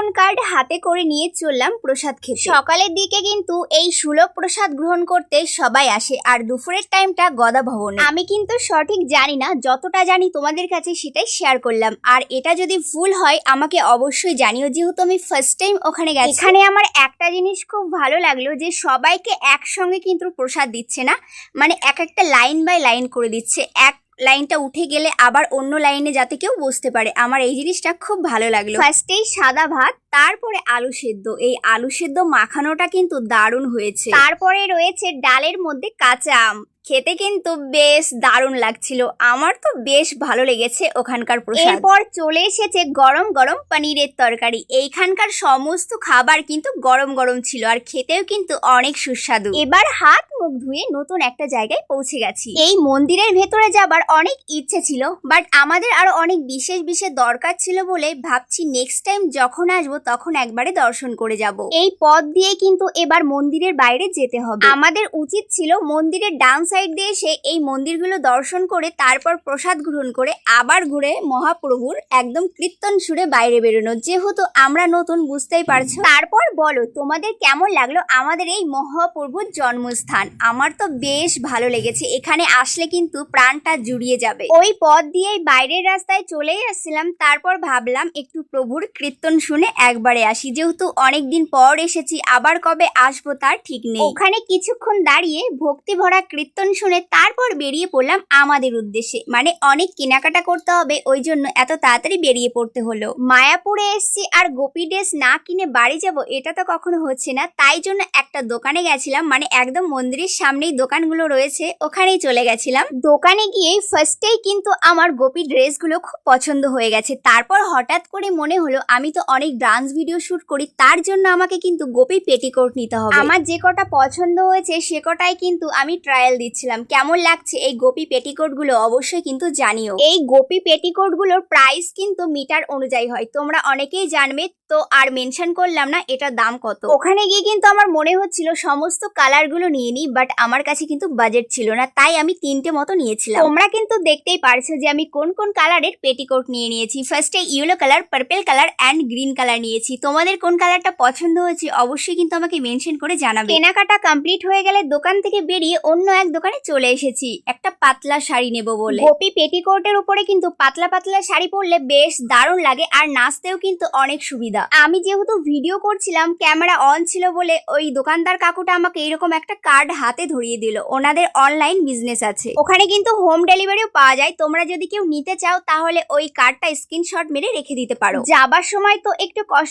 Coupon card হাতে করে নিয়ে চললাম প্রসাদ খেতে। সকালের দিকে কিন্তু এই সুলভ প্রসাদ গ্রহণ করতে সবাই আসে, আর দুপুরের টাইমটা গদা ভবনে। আমি কিন্তু সঠিক জানি না, যতটা জানি তোমাদের কাছে সেটাই শেয়ার করলাম। আর এটা যদি ভুল হয় আমাকে অবশ্যই জানিও, যেহেতু আমি ফার্স্ট টাইম ওখানে গেছি। এখানে আমার একটা জিনিস খুব ভালো লাগলো যে সবাইকে একসঙ্গে কিন্তু প্রসাদ দিচ্ছে না, মানে এক একটা লাইন বাই লাইন করে দিচ্ছে। এক লাইনটা উঠে গেলে আবার অন্য লাইনে যাতে কেউ বসতে পারে। আমার এই জিনিসটা খুব ভালো লাগলো। ফার্স্টেই সাদা ভাত, তারপরে আলু সেদ্ধ। এই আলু সেদ্ধ মাখানোটা কিন্তু দারুণ হয়েছে। তারপরে রয়েছে ডালের মধ্যে কাঁচা আম। খেতে কিন্তু বেশ দারুণ লাগছিল, আমার তো বেশ ভালো লেগেছে ওখানকার প্রসাদ। এরপর চলে এসেছে গরম গরম পনিরের তরকারি। এইখানকার সমস্ত খাবার কিন্তু গরম গরম ছিল, আর খেতেও কিন্তু অনেক সুস্বাদু। এবার হাত মুখ ধুয়ে নতুন একটা জায়গায় পৌঁছে গেছি। এই মন্দিরের ভেতরে যাবার অনেক ইচ্ছে ছিল, বাট আমাদের আরো অনেক বিশেষ বিশেষ দরকার ছিল বলে ভাবছি নেক্সট টাইম যখন আসবো তখন একবারে দর্শন করে যাব। এই পথ দিয়ে কিন্তু এবার মন্দিরের বাইরে যেতে হবে। আমাদের উচিত ছিল মন্দিরের ডান সাইড দিয়ে এসে এই মন্দিরগুলো দর্শন করে তারপর প্রসাদ গ্রহণ করে আবার ঘুরে মহাপ্রভুর একদম কীর্তন সুরে বাইরে বেরোনো। যেহেতু আমরা নতুন, বুঝতেই পারছো। তারপর বলো তোমাদের কেমন লাগলো আমাদের এই মহাপ্রভুর জন্মস্থান। আমার তো বেশ ভালো লেগেছে, এখানে আসলে কিন্তু প্রাণটা জুড়িয়ে যাবে। ওই পথ দিয়েই বাইরের রাস্তায় চলেই আসছিলাম, তারপর ভাবলাম একটু প্রভুর কীর্তন শুনে একবারে আসি। যেহেতু অনেকদিন পর এসেছি, আবার কবে আসবো তার ঠিক নেই। ওখানে কিছুক্ষণ দাঁড়িয়ে ভক্তি ভরা কীর্তন শুনে তারপর বেরিয়ে পড়লাম আমাদের উদ্দেশ্যে। মানে অনেক কেনাকাটা করতে হবে, ওই জন্য এত তাড়াতাড়ি বেরিয়ে পড়তে হলো। মায়াপুরে এসছি আর গোপী ড্রেস না কিনে বাড়ি যাব, এটা তো কখনো হচ্ছে না। তাই জন্য একটা দোকানে গেছিলাম, মানে একদম মন্দিরের সামনেই দোকানগুলো রয়েছে, ওখানেই চলে গেছিলাম। দোকানে গিয়ে ফার্স্টেই কিন্তু আমার গোপী ড্রেসগুলো খুব পছন্দ হয়ে গেছে। তারপর হঠাৎ করে মনে হলো আমি তো অনেক ডান্স ভিডিও শুট করি, তার জন্য আমাকে কিন্তু গোপী পেটিকোট নিতে হবে। আমার যে কটা পছন্দ হয়েছে সে কটাই কিন্তু আমি ট্রায়াল দিচ্ছিলাম। কেমন লাগছে এই গোপী পেটিকোট গুলো অবশ্যই কিন্তু জানিও। এই গোপী পেটিকোট গুলোর প্রাইস কিন্তু মিটার অনুযায়ী হয়, তোমরা অনেকেই জানবে, তো আর মেনশন করলাম না এটার দাম কত। ওখানে গিয়ে কিন্তু আমার মনে হচ্ছিল সমস্ত কালার গুলো নিয়ে নিই, বাট আমার কাছে কিন্তু বাজেট ছিল না, তাই আমি 3টে মতো নিয়েছিলাম। তোমরা কিন্তু দেখতেই পারছো যে আমি কোন কোন কালারের পেটিকোট নিয়েছি। ফার্স্টে yellow colour, purple colour and green colour নিয়েছি। তোমাদের কোন কালারটা পছন্দ হয়েছে অবশ্যই কিন্তু আমাকে মেনশন করে জানাবে। কেনাকাটা কমপ্লিট হয়ে গেলে দোকান থেকে বেরিয়ে অন্য এক দোকানে চলে এসেছি একটা পাতলা শাড়ি নেব বলে। গোপী পেটিকোটের উপরে কিন্তু পাতলা পাতলা শাড়ি পরলে বেশ দারুণ লাগে, আর নাচতেও কিন্তু অনেক সুবিধা। আমি যেহেতু ভিডিও করছিলাম, ক্যামেরা অন ছিল বলে ওই দোকানদার কাকুটা আমাকে এরকম একটা কার্ড হাতে ধরিয়ে দিল। ওনাদের অনলাইন বিজনেস আছে, ওখানে কিন্তু হোম ডেলিভারিও পাওয়া যায়। তোমরা যদি কেউ নিতে চাও তাহলে ওই কার্ডটা স্ক্রিনশট মেরে রেখে দিতে পারো। যাবার সময় তো একটু কষ্ট